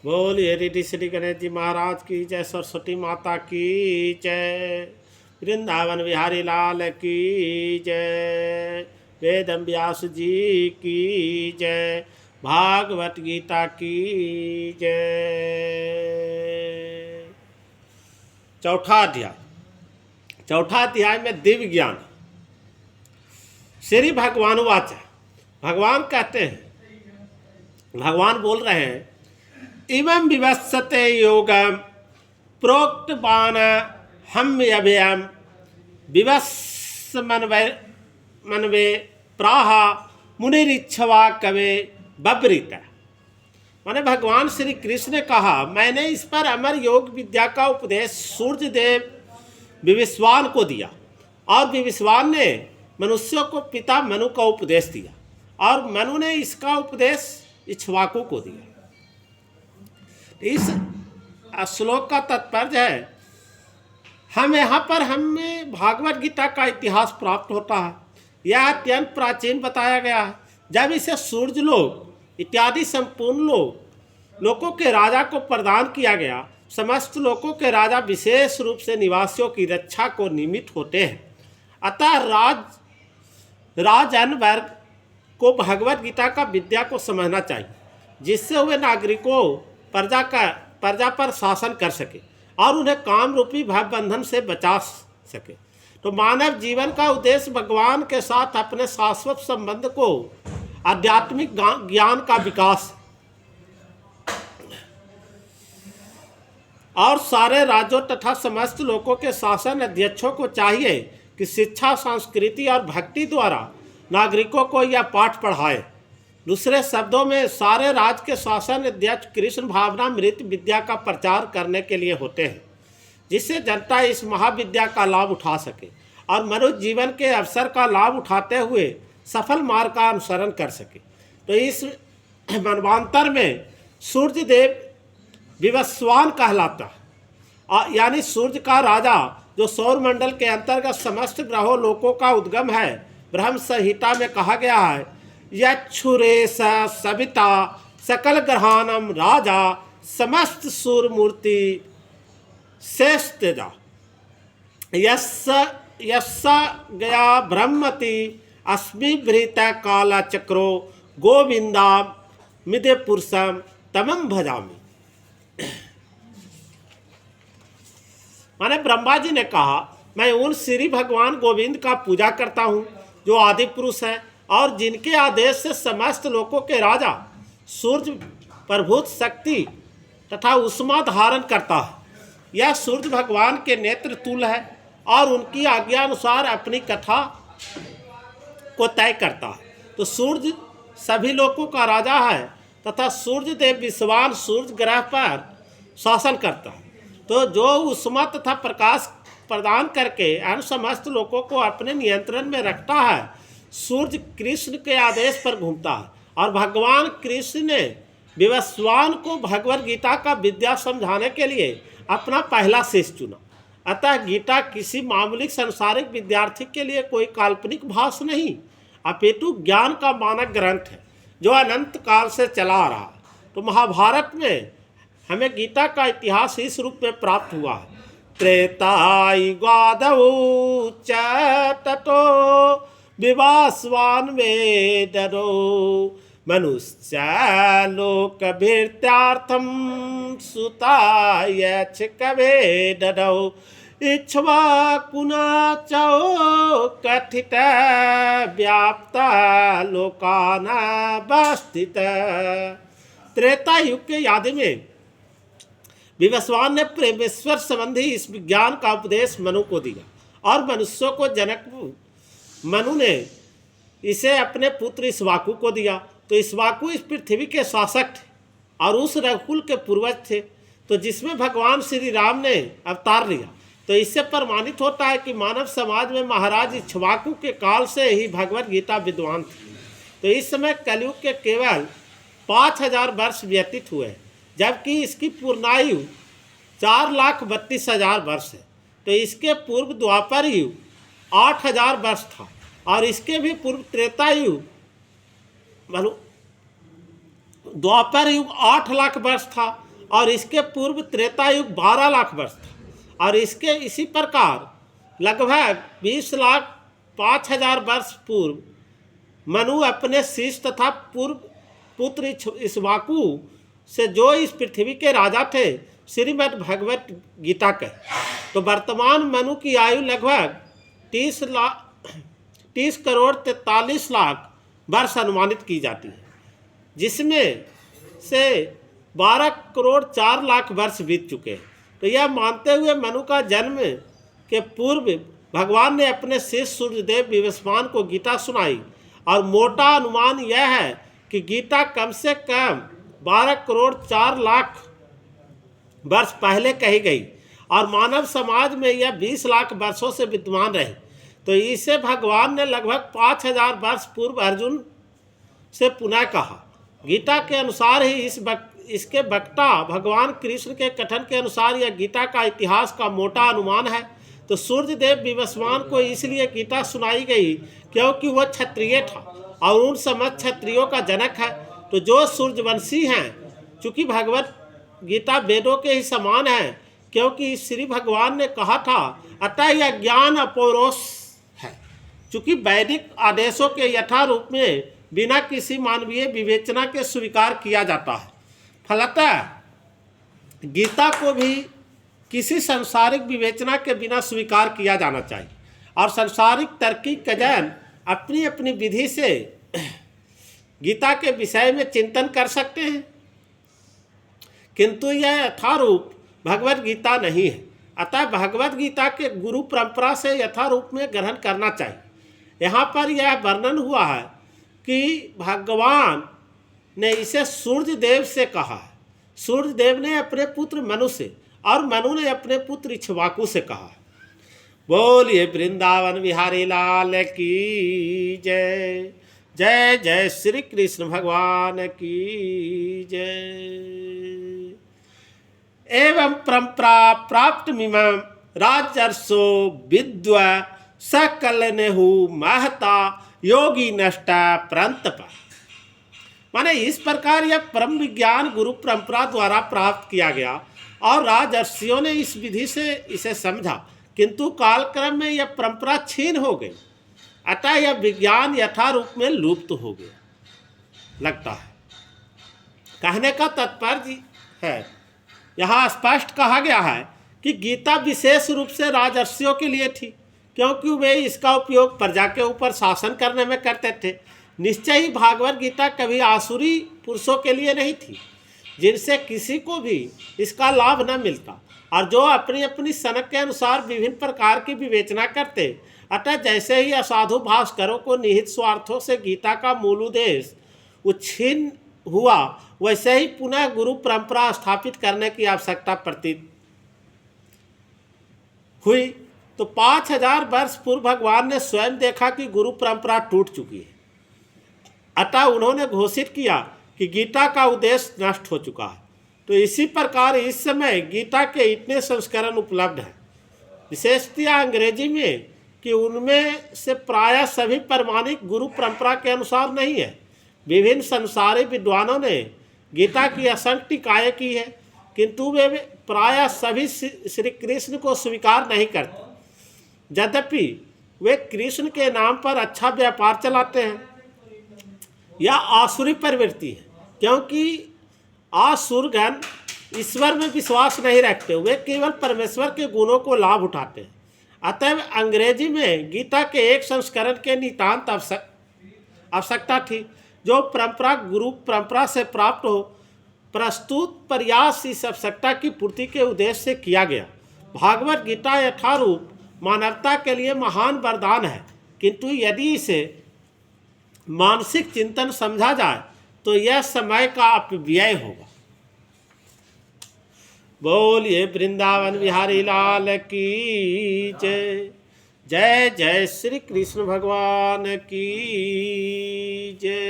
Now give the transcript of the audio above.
बोलिए रिद्धि श्री गणेश जी महाराज की जय, सरस्वती माता की जय, वृंदावन बिहारी लाल की जय, वेदम व्यास जी की जय, भागवत गीता की जय। चौथा अध्याय में दिव्य ज्ञान। श्री भगवान वाचा, भगवान कहते हैं, भगवान बोल रहे हैं, इमं विवस्वते योगम प्रोक्तवान हम अभयम विवस् मनवे प्राह मुनिरिच्छवा कवे बब्रित। माने भगवान श्री कृष्ण ने कहा, मैंने इस पर अमर योग विद्या का उपदेश सूर्य देव विविस्वान को दिया और विविस्वान ने मनुष्यों को पिता मनु का उपदेश दिया और मनु ने इसका उपदेश इक्ष्वाकु को दिया। इस श्लोक का तात्पर्य है, हम यहाँ पर हमें भागवत गीता का इतिहास प्राप्त होता है। यह अत्यंत प्राचीन बताया गया है। जब इसे सूर्य लोक इत्यादि संपूर्ण लोकों के राजा को प्रदान किया गया, समस्त लोकों के राजा विशेष रूप से निवासियों की रक्षा को निमित्त होते हैं। अतः राजन वर्ग को भगवत गीता का विद्या को समझना चाहिए, जिससे वे नागरिकों प्रजा पर शासन कर सके और उन्हें काम रूपी भव बंधन से बचा सके। तो मानव जीवन का उद्देश्य भगवान के साथ अपने शाश्वत संबंध को आध्यात्मिक ज्ञान का विकास और सारे राज्यों तथा समस्त लोगों के शासन अध्यक्षों को चाहिए कि शिक्षा, संस्कृति और भक्ति द्वारा नागरिकों को यह पाठ पढ़ाए। दूसरे शब्दों में, सारे राज्य के शासन अध्यक्ष कृष्ण भावनामृत विद्या का प्रचार करने के लिए होते हैं, जिससे जनता इस महाविद्या का लाभ उठा सके और मनुष्य जीवन के अवसर का लाभ उठाते हुए सफल मार्ग का अनुसरण कर सके। तो इस मनवांतर में सूर्य देव विवस्वान कहलाता है, यानी सूर्य का राजा, जो सौर मंडल के अंतर्गत समस्त ग्रहों लोकों का उद्गम है। ब्रह्म संहिता में कहा गया है, यच्छुरेश सविता सकल ग्रहानम राजा समस्त सूर्य मूर्ति श्रेष्ठजा यस्सा गया ब्रह्मति अस्मि भृत काला चक्रो गोविंदा मिदे पुरुषम तमम भजामि। माने ब्रह्मा जी ने कहा, मैं उन श्री भगवान गोविंद का पूजा करता हूँ जो आदि पुरुष है और जिनके आदेश से समस्त लोकों के राजा सूर्य प्रभुत शक्ति तथा उष्मा धारण करता है। यह सूर्य भगवान के नेत्र तुल्य है और उनकी आज्ञा अनुसार अपनी कथा को तय करता है। तो सूर्य सभी लोकों का राजा है तथा सूर्य देव विश्वान सूर्य ग्रह पर शासन करता है। तो जो उष्मा तथा प्रकाश प्रदान करके अन्य समस्त लोगों को अपने नियंत्रण में रखता है, सूर्य कृष्ण के आदेश पर घूमता है। और भगवान कृष्ण ने विवस्वान को भगवत गीता का विद्या समझाने के लिए अपना पहला शिष्य चुना। अतः गीता किसी मामूली सांसारिक विद्यार्थी के लिए कोई काल्पनिक भाष्य नहीं, अपितु ज्ञान का मानक ग्रंथ है जो अनंत काल से चला आ रहा है। तो महाभारत में हमें गीता का इतिहास इस रूप में प्राप्त हुआ है। त्रेतायुगादौ च ततो विवास्वान् वेदरो मनुष्य लोकभीर्त्यार्थं सुतायच्छ कवे ददौ इक्ष्वाकुना चौ कथित व्याप्ता लोकानावस्थित। त्रेता युग के आदि में विवस्वान ने प्रेमेश्वर संबंधी इस विज्ञान का उपदेश मनु को दिया और मनुष्यों को जनक मनु ने इसे अपने पुत्र इक्ष्वाकु को दिया। तो इक्ष्वाकु इस पृथ्वी के शासक थे और उस रघुकुल के पूर्वज थे, तो जिसमें भगवान श्री राम ने अवतार लिया। तो इससे प्रमाणित होता है कि मानव समाज में महाराज इक्ष्वाकु के काल से ही भगवत गीता विद्वान थी। तो इस समय कलयुग के केवल 5000 वर्ष व्यतीत हुए, जबकि इसकी पूर्णायु 4,32,000 वर्ष है। तो इसके पूर्व द्वापर युग 8,000 वर्ष था और इसके भी पूर्व त्रेता युग द्वापर युग 8 लाख वर्ष था और इसके पूर्व त्रेता युग 12 लाख वर्ष था। और इसके इसी प्रकार लगभग 20 लाख 5,000 वर्ष पूर्व मनु अपने शिष्य तथा पूर्व पुत्र इक्ष्वाकु से जो इस पृथ्वी के राजा थे श्रीमद् भगवत गीता के। तो वर्तमान मनु की आयु लगभग 30 करोड़ 43 लाख वर्ष अनुमानित की जाती है, जिसमें से 12 करोड़ 4 लाख वर्ष बीत चुके हैं। तो यह मानते हुए मनु का जन्म के पूर्व भगवान ने अपने शिष्य सूर्यदेव विवस्वान को गीता सुनाई। और मोटा अनुमान यह है कि गीता कम से कम 12 करोड़ 4 लाख वर्ष पहले कही गई और मानव समाज में यह 20 लाख वर्षों से विद्यमान रही। तो इसे भगवान ने लगभग 5,000 वर्ष पूर्व अर्जुन से पुनः कहा। गीता के अनुसार ही इसके वक्ता भगवान कृष्ण के कथन के अनुसार यह गीता का इतिहास का मोटा अनुमान है। तो सूर्यदेव विवस्वान को इसलिए गीता सुनाई गई क्योंकि वह क्षत्रिय था और उन समस्त क्षत्रियों का जनक है। तो जो सूर्यवंशी हैं, चूँकि भगवत गीता वेदों के ही समान है, क्योंकि श्री भगवान ने कहा था, अतः यह ज्ञान अपौरुष है। चूँकि वैदिक आदेशों के यथारूप में बिना किसी मानवीय विवेचना के स्वीकार किया जाता है, फलतः गीता को भी किसी सांसारिक विवेचना के बिना स्वीकार किया जाना चाहिए। और सांसारिक तार्किक जन अपनी अपनी विधि से गीता के विषय में चिंतन कर सकते हैं, किंतु यह यथारूप भगवत गीता नहीं है। अतः भगवत गीता के गुरु परंपरा से यथारूप में ग्रहण करना चाहिए। यहाँ पर यह वर्णन हुआ है कि भगवान ने इसे सूर्यदेव से कहा है। सूर्यदेव ने अपने पुत्र मनु से और मनु ने अपने पुत्र इक्ष्वाकु से कहा है। बोलिए वृंदावन बिहारी लाल की जय। जय जय श्री कृष्ण भगवान की जय। एवं परंपरा प्राप्त मिमं राजर्षो विद्व सकलनेहु महता योगी नष्टा परंतप। माने इस प्रकार यह परम विज्ञान गुरु परंपरा द्वारा प्राप्त किया गया और राजर्षियों ने इस विधि से इसे समझा, किंतु कालक्रम में यह परंपरा छीन हो गई। अतः यह विज्ञान यथारूप में लुप्त हो गया लगता है। कहने का तात्पर्य है, यहाँ स्पष्ट कहा गया है कि गीता विशेष रूप से राजर्षियों के लिए थी, क्योंकि वे इसका उपयोग प्रजा के ऊपर शासन करने में करते थे। निश्चय ही भागवत गीता कभी आसुरी पुरुषों के लिए नहीं थी, जिनसे किसी को भी इसका लाभ न मिलता और जो अपनी अपनी सनक के अनुसार विभिन्न प्रकार की विवेचना करते। अतः जैसे ही असाधु भास्करों को निहित स्वार्थों से गीता का मूल उद्देश्य उच्छिन्न हुआ, वैसे ही पुनः गुरु परंपरा स्थापित करने की आवश्यकता प्रतीत हुई। तो 5,000 वर्ष पूर्व भगवान ने स्वयं देखा कि गुरु परंपरा टूट चुकी है। अतः उन्होंने घोषित किया कि गीता का उद्देश्य नष्ट हो चुका है। तो इसी प्रकार इस समय गीता के इतने संस्करण उपलब्ध हैं, विशेषतया अंग्रेजी में, कि उनमें से प्रायः सभी प्रमाणिक गुरु परंपरा के अनुसार नहीं है। विभिन्न संसारी विद्वानों ने गीता की असंख्य टीकाएँ की है, किंतु वे प्रायः सभी श्री कृष्ण को स्वीकार नहीं करते। यद्यपि वे कृष्ण के नाम पर अच्छा व्यापार चलाते हैं। यह आसुरी प्रवृत्ति है, क्योंकि आसुरगण ईश्वर में विश्वास नहीं रखते, वे केवल परमेश्वर के गुणों को लाभ उठाते हैं। अतएव अंग्रेजी में गीता के एक संस्करण के नितांत आवश्यकता थी, जो परंपरा गुरु परंपरा से प्राप्त हो। प्रस्तुत प्रयास इस आवश्यकता की पूर्ति के उद्देश्य से किया गया। भागवत गीता यथारूप मानवता के लिए महान वरदान है, किंतु यदि इसे मानसिक चिंतन समझा जाए तो यह समय का अपव्यय होगा। बोलिए वृंदावन बिहारी लाल की जय। जय जय श्री कृष्ण भगवान की जय।